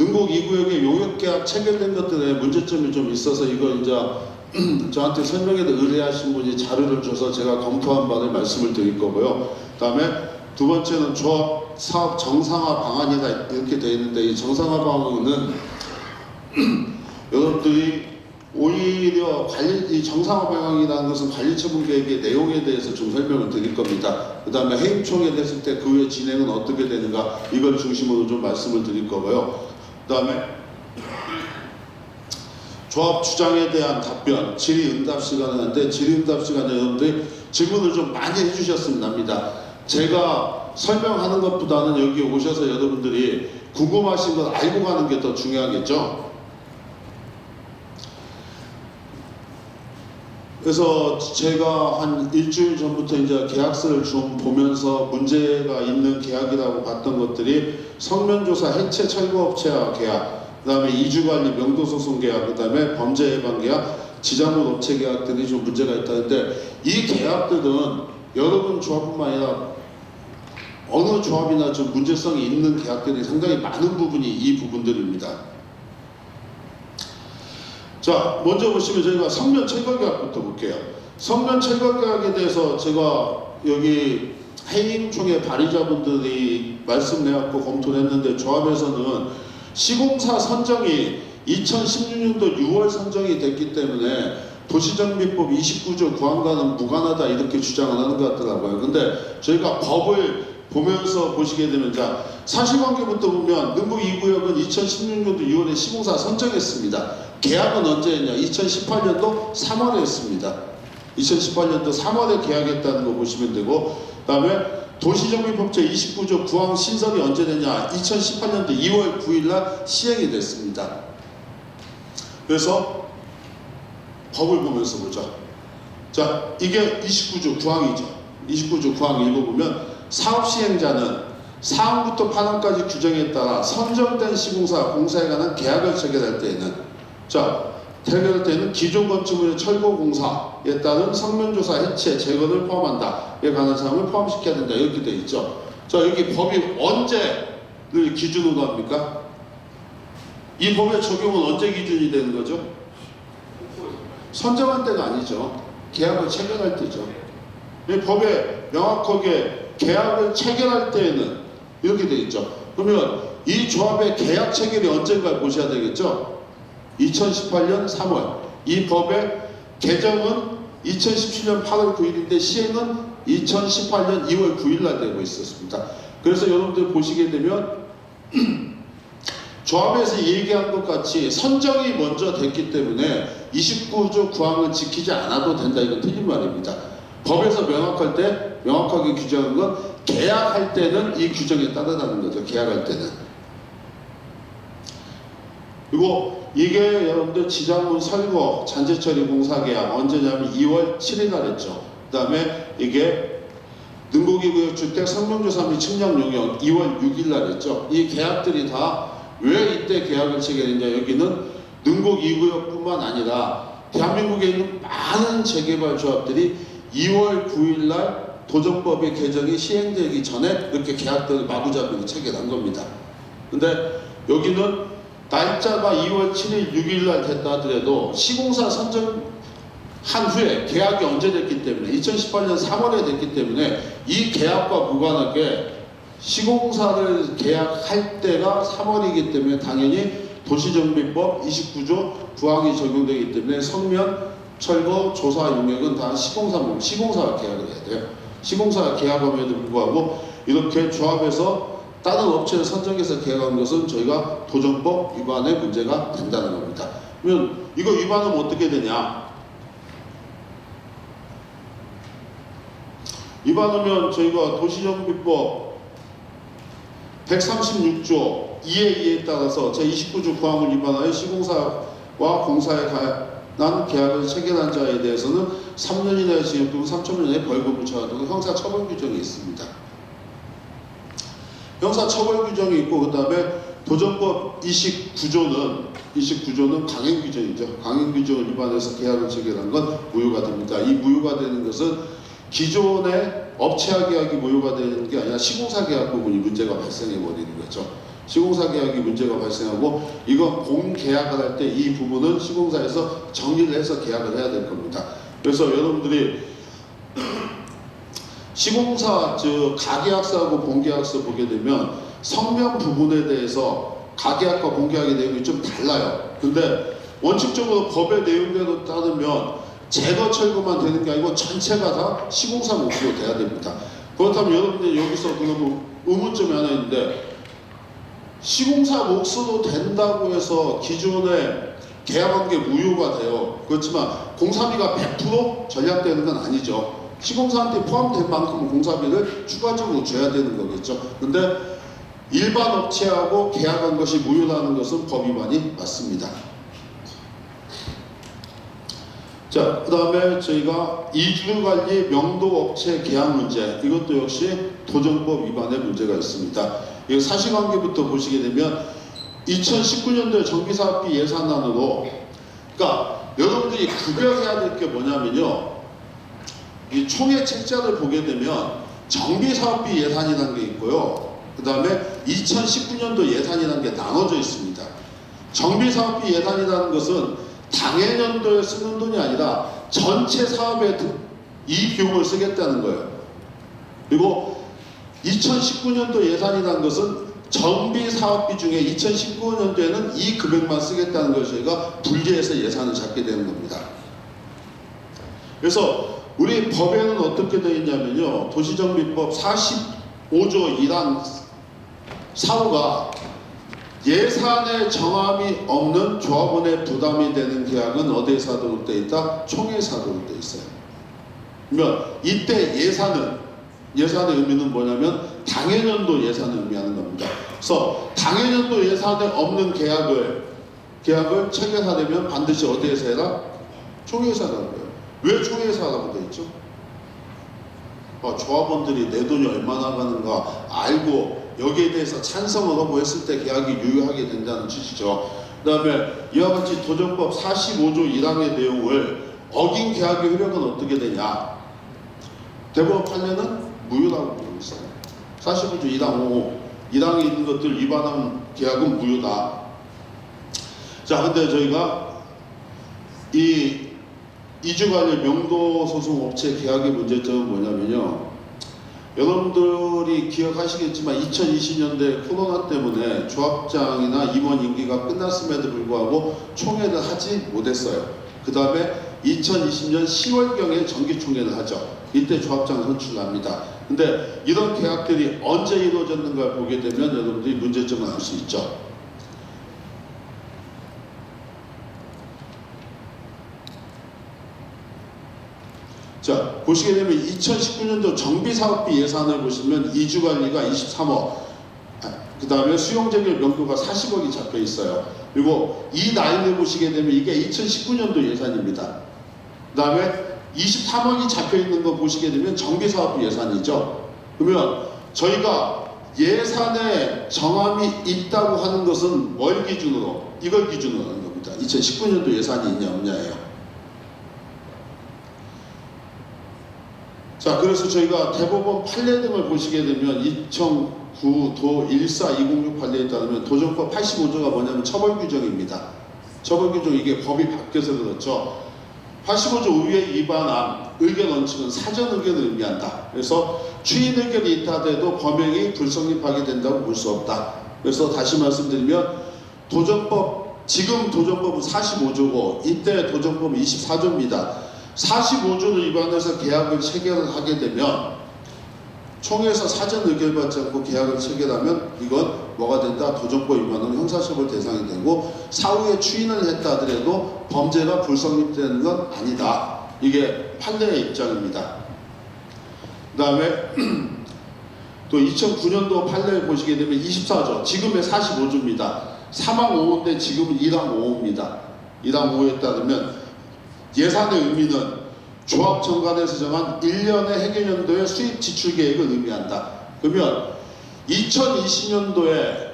능곡 2구역의 용역계약 체결된 것들에 문제점이 좀 있어서 이거 이제 저한테 설명에도 의뢰하신 분이 자료를 줘서 제가 검토한 바를 말씀을 드릴 거고요. 그 다음에 두 번째는 조합 사업 정상화 방안이다 이렇게 되어 있는데, 이 정상화 방안은 여러분들이 오히려 이 정상화 방안이라는 것은 관리처분 계획의 내용에 대해서 좀 설명을 드릴 겁니다. 그 다음에 해임총회 됐을 때 그 후에 진행은 어떻게 되는가, 이걸 중심으로 좀 말씀을 드릴 거고요. 그 다음에 조합 주장에 대한 답변, 질의응답 시간은 한데, 질의응답 시간에 여러분들이 질문을 좀 많이 해주셨으면 합니다. 제가 설명하는 것보다는 여기 오셔서 여러분들이 궁금하신 걸 알고 가는 게 더 중요하겠죠. 그래서 제가 한 일주일 전부터 이제 계약서를 좀 보면서 문제가 있는 계약이라고 봤던 것들이 성면조사 해체 철거업체와 계약, 그 다음에 이주관리 명도소송 계약, 그 다음에 범죄 예방 계약, 지자물 업체 계약들이 좀 문제가 있다는데, 이 계약들은 여러분 조합뿐만 아니라 어느 조합이나 좀 문제성이 있는 계약들이 상당히 많은 부분이 이 부분들입니다. 자, 먼저 보시면 저희가 성면 철거 계약부터 볼게요. 성면 철거 계약에 대해서 제가 여기 해임총회 발의자분들이 말씀 내갖고 검토를 했는데, 조합에서는 시공사 선정이 2016년도 6월 선정이 됐기 때문에 도시정비법 29조 구항과는 무관하다 이렇게 주장을 하는 것 같더라고요. 근데 저희가 법을 보면서 보시게 되면, 자, 사실관계부터 보면 능곡 2구역은 2016년도 6월에 시공사 선정했습니다. 계약은 언제 했냐? 2018년도 3월에 했습니다. 2018년도 3월에 계약했다는 거 보시면 되고, 그 다음에 도시정비법제 29조 구항 신설이 언제 됐냐? 2018년도 2월 9일날 시행이 됐습니다. 그래서 법을 보면서 보자. 자, 이게 29조 구항이죠. 29조 구항 읽어보면, 사업시행자는 사항부터 판원까지 규정에 따라 선정된 시공사 공사에 관한 계약을 체결할 때에는, 자, 체결할 때는 기존 건축물의 철거 공사에 따른 성면조사 해체 재건을 포함한다에 관한 사항을 포함시켜야 된다 이렇게 되어 있죠. 자, 여기 법이 언제를 기준으로 합니까? 이 법의 적용은 언제 기준이 되는 거죠? 선정한 때가 아니죠. 계약을 체결할 때죠. 이 법에 명확하게 계약을 체결할 때에는 이렇게 되어 있죠. 그러면 이 조합의 계약 체결이 언젠가 보셔야 되겠죠. 2018년 3월. 이 법의 개정은 2017년 8월 9일인데 시행은 2018년 2월 9일날 되고 있었습니다. 그래서 여러분들 보시게 되면 조합에서 얘기한 것 같이 선정이 먼저 됐기 때문에 29조 구항은 지키지 않아도 된다, 이건 틀린 말입니다. 법에서 명확하게 규정한 건 계약할 때는 이 규정에 따르다는 거죠. 계약할 때는. 그리고 이게 여러분들 지자문 설거 잔재처리 공사 계약 언제냐면 2월 7일 날 했죠. 그 다음에 이게 능곡 2구역 주택 성명조사 및 측량 용역 2월 6일 날 했죠. 이 계약들이 다 왜 이때 계약을 체결했냐, 여기는 능곡 2구역뿐만 아니라 대한민국에 있는 많은 재개발 조합들이 2월 9일 날 도정법의 개정이 시행되기 전에 이렇게 계약들을 마구잡이로 체결한 겁니다. 근데 여기는 날짜가 2월 7일, 6일 날 됐다 하더라도 시공사 선정한 후에 계약이 언제 됐기 때문에 2018년 3월에 됐기 때문에 이 계약과 무관하게 시공사를 계약할 때가 3월이기 때문에 당연히 도시정비법 29조 구항이 적용되기 때문에 성면, 철거, 조사 용역은 다 시공사가 계약을 해야 돼요. 시공사가 계약함에도 불구하고 이렇게 조합에서 다른 업체를 선정해서 계약한 것은 저희가 도정법 위반의 문제가 된다는 겁니다. 그러면 이거 위반하면 어떻게 되냐? 위반하면 저희가 도시정비법 136조 2의 2에 따라서 제29조 구항을 위반하여 시공사와 공사에 관한 계약을 체결한 자에 대해서는 3년 이내의 징역 또는 3천 원 이내의 벌금을 처하도록 형사처벌 규정이 있습니다. 형사처벌 규정이 있고, 그 다음에 도정법 29조는 강행 규정이죠. 강행 규정을 위반해서 계약을 체결한 건 무효가 됩니다. 이 무효가 되는 것은 기존의 업체와 계약이 무효가 되는 게 아니라 시공사 계약 부분이 문제가 발생해 버리는 거죠. 시공사 계약이 문제가 발생하고 이건 공계약을 할 때 이 부분은 시공사에서 정리를 해서 계약을 해야 될 겁니다. 그래서 여러분들이 시공사 즉 가계약서하고 공계약서 보게 되면 성명 부분에 대해서 가계약과 공계약의 내용이 좀 달라요. 근데 원칙적으로 법의 내용대로 따르면 제거 철거만 되는 게 아니고 전체가 다 시공사 몫으로 돼야 됩니다. 그렇다면 여러분들이 여기서 그러면 의문점이 하나 있는데 시공사 몫으로 된다고 해서 기존에 계약한 게 무효가 돼요. 그렇지만 공사비가 100% 전략되는 건 아니죠. 시공사한테 포함된 만큼 공사비를 추가적으로 줘야 되는 거겠죠. 근데 일반 업체하고 계약한 것이 무효라는 것은 법 위반이 맞습니다. 자, 그 다음에 저희가 이주관리 명도업체 계약 문제, 이것도 역시 도정법 위반의 문제가 있습니다. 이 사실관계부터 보시게 되면 2019년도에 정비사업비 예산안으로, 그러니까 여러분들이 구별해야 될 게 뭐냐면요, 이 총회 책자를 보게 되면 정비사업비 예산이라는 게 있고요, 그 다음에 2019년도 예산이라는 게 나눠져 있습니다. 정비사업비 예산이라는 것은 당해년도에 쓰는 돈이 아니라 전체 사업에 이 비용을 쓰겠다는 거예요. 그리고 2019년도 예산이라는 것은 정비 사업비 중에 2019년도에는 이 금액만 쓰겠다는 걸 저희가 분리해서 예산을 잡게 되는 겁니다. 그래서 우리 법에는 어떻게 되어 있냐면요, 도시정비법 45조 1항 4호가 예산의 정함이 없는 조합원의 부담이 되는 계약은 어디에서 하도록 되어 있다? 총회에서 하도록 되어 있어요. 그러면 이때 예산의 의미는 뭐냐면 당해년도 예산을 의미하는 겁니다. 그래서 당해년도 예산에 없는 계약을 체결하려면 반드시 어디에서 해라? 총회에서 하라는 거예요. 왜 총회에서 하라고 되어 있죠? 조합원들이 내 돈이 얼마나 가는가 알고 여기에 대해서 찬성을 하고 했을 때 계약이 유효하게 된다는 취지죠. 그 다음에 이와 같이 도정법 45조 1항의 내용을 어긴 계약의 효력은 어떻게 되냐? 대법원 판례는 무효라고 보고 있어요. 45조 1항 5호 1항에 있는 것들 위반한 계약은 무효다. 자, 근데 저희가 이 이주관리 명도소송업체 계약의 문제점은 뭐냐면요, 여러분들이 기억하시겠지만 2020년대 코로나 때문에 조합장이나 임원 임기가 끝났음에도 불구하고 총회를 하지 못했어요. 그 다음에 2020년 10월경에 정기총회를 하죠. 이때 조합장 선출합니다. 근데 이런 계약들이 언제 이루어졌는가 보게 되면 여러분들이 문제점을 알 수 있죠. 자, 보시게 되면 2019년도 정비사업비 예산을 보시면 이주관리가 23억, 그 다음에 수용재결 명도가 40억이 잡혀 있어요. 그리고 이 라인을 보시게 되면 이게 2019년도 예산입니다. 그 다음에 23억이 잡혀 있는 거 보시게 되면 정비사업비 예산이죠. 그러면 저희가 예산에 정함이 있다고 하는 것은 뭘 기준으로? 이걸 기준으로 하는 겁니다. 2019년도 예산이 있냐 없냐예요. 자, 그래서 저희가 대법원 판례 등을 보시게 되면 2009도 142068 판례에 따르면 도정법 85조가 뭐냐면 처벌규정입니다. 처벌규정, 이게 법이 바뀌어서 그렇죠. 85조 의회 위반한 의견 원칙은 사전 의견을 의미한다. 그래서 추인 의견이 있다 하더라도 범행이 불성립하게 된다고 볼 수 없다. 그래서 다시 말씀드리면 지금 도정법은 45조고 이때 도정법은 24조입니다. 45조를 위반해서 계약을 체결을 하게 되면 총회에서 사전 의결 받지 않고 계약을 체결하면 이건 뭐가 된다? 도정법 위반은 형사처벌 대상이 되고 사후에 추인을 했다 하더라도 범죄가 불성립되는 건 아니다. 이게 판례의 입장입니다. 그 다음에 또 2009년도 판례를 보시게 되면 24조, 지금의 45조입니다. 3항 5호인데 지금은 1항 5호입니다. 1항 5호에 따르면 예산의 의미는 조합 정관에서 정한 1년의 해결연도의 수입 지출 계획을 의미한다. 그러면 2020년도에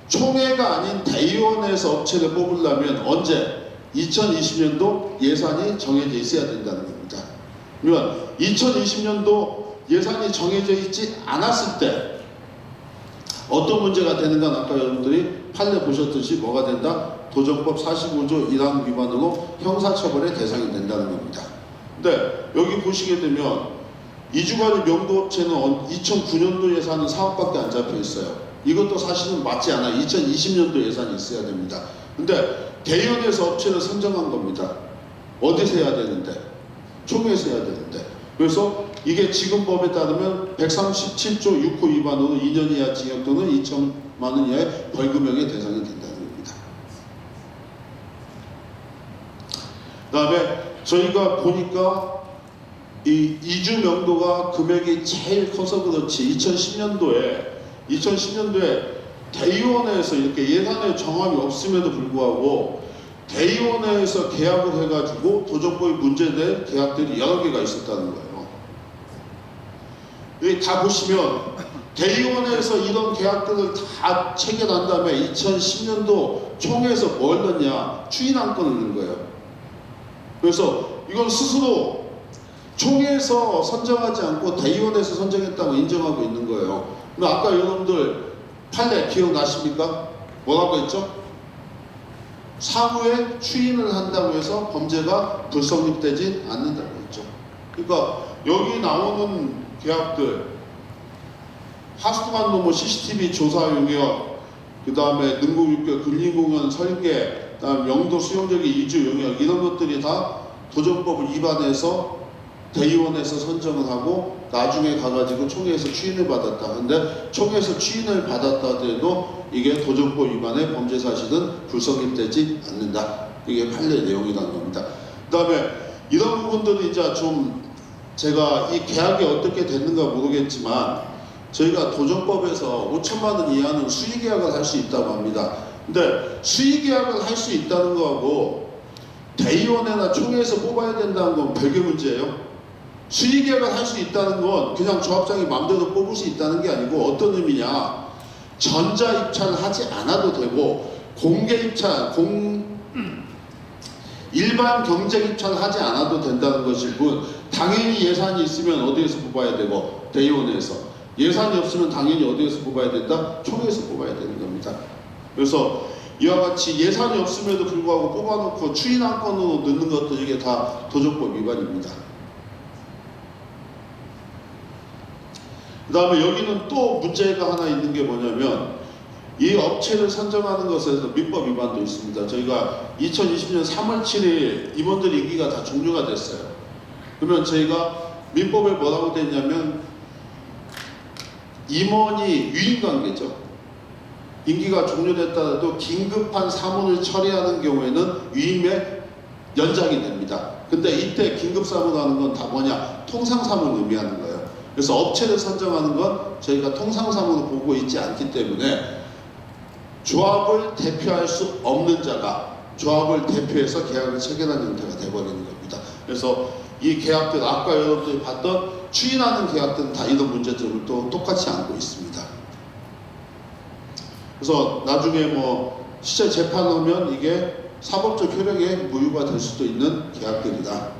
총회가 아닌 대의원에서 업체를 뽑으려면 언제? 2020년도 예산이 정해져 있어야 된다는 겁니다. 그러면 2020년도 예산이 정해져 있지 않았을 때 어떤 문제가 되는가 아까 여러분들이 판례 보셨듯이 뭐가 된다? 도정법 45조 1항 위반으로 형사처벌의 대상이 된다는 겁니다. 근데 여기 보시게 되면 이주관리 명도업체는 2009년도 예산은 4억밖에 안 잡혀 있어요. 이것도 사실은 맞지 않아. 2020년도 예산이 있어야 됩니다. 근데 대의원에서 업체를 선정한 겁니다. 어디서 해야 되는데? 총회에서 해야 되는데. 그래서 이게 지금 법에 따르면 137조 6호 위반으로 2년 이하 징역 또는 2천만 원 이하의 벌금형의 대상이 된다는 겁니다. 그 다음에 저희가 보니까 이 이주 명도가 금액이 제일 커서 그렇지 2010년도에 대의원회에서 이렇게 예산의 정함이 없음에도 불구하고 대의원회에서 계약을 해가지고 도정법이 문제된 계약들이 여러 개가 있었다는 거예요. 여기 다 보시면 대의원회에서 이런 계약들을 다 체결한 다음에 2010년도 총회에서 뭘 넣냐? 추인안건을 넣은 거예요. 그래서 이건 스스로 총회에서 선정하지 않고 대의원에서 선정했다고 인정하고 있는 거예요. 근데 아까 여러분들 판례 기억나십니까? 뭐라고 했죠? 사후에 추인을 한다고 해서 범죄가 불성립되지 않는다고 했죠. 그러니까 여기 나오는 계약들 하수관 노무 CCTV 조사 용역, 그 다음에 능곡육교 근린공원 설계, 그 다음 영도 수용적인 이주 용역 이런 것들이 다 도정법을 위반해서 대의원에서 선정을 하고 나중에 가가지고 총회에서 추인을 받았다. 근데 총회에서 추인을 받았다 하더라도 이게 도정법 위반의 범죄 사실은 불성립되지 않는다. 이게 판례 내용이라는 겁니다. 그 다음에 이런 부분들은 이제 좀 제가 이 계약이 어떻게 됐는가 모르겠지만 저희가 도정법에서 5천만 원 이하는 수의계약을 할 수 있다고 합니다. 근데 수의계약을 할 수 있다는 거하고 대의원회나 총회에서 뽑아야 된다는 건 별개 문제예요. 수의계약을 할 수 있다는 건 그냥 조합장이 마음대로 뽑을 수 있다는 게 아니고 어떤 의미냐, 전자 입찰을 하지 않아도 되고 공개 입찰, 일반 경쟁 입찰을 하지 않아도 된다는 것일 뿐, 당연히 예산이 있으면 어디에서 뽑아야 되고 대의원회에서, 예산이 없으면 당연히 어디에서 뽑아야 된다? 총회에서 뽑아야 되는 겁니다. 그래서 이와 같이 예산이 없음에도 불구하고 뽑아놓고 추인안건으로 넣는 것도 이게 다 도정법 위반입니다. 그 다음에 여기는 또 문제가 하나 있는 게 뭐냐면 이 업체를 선정하는 것에서 민법 위반도 있습니다. 저희가 2020년 3월 7일 임원들 임기가 다 종료가 됐어요. 그러면 저희가 민법에 뭐라고 됐냐면 임원이 유인관계죠. 임기가 종료됐다도 긴급한 사문을 처리하는 경우에는 유임에 연장이 됩니다. 근데 이때 긴급사무라는 건 다 뭐냐? 통상사무를 의미하는 거예요. 그래서 업체를 선정하는 건 저희가 통상사무로 보고 있지 않기 때문에 조합을 대표할 수 없는 자가 조합을 대표해서 계약을 체결하는 형태가 되어버리는 겁니다. 그래서 이 계약들, 아까 여러분들이 봤던 추인하는 계약들은 다 이런 문제점을 또 똑같이 안고 있습니다. 그래서 나중에 실제 재판하면 이게 사법적 효력에 무효가 될 수도 있는 계약들이다.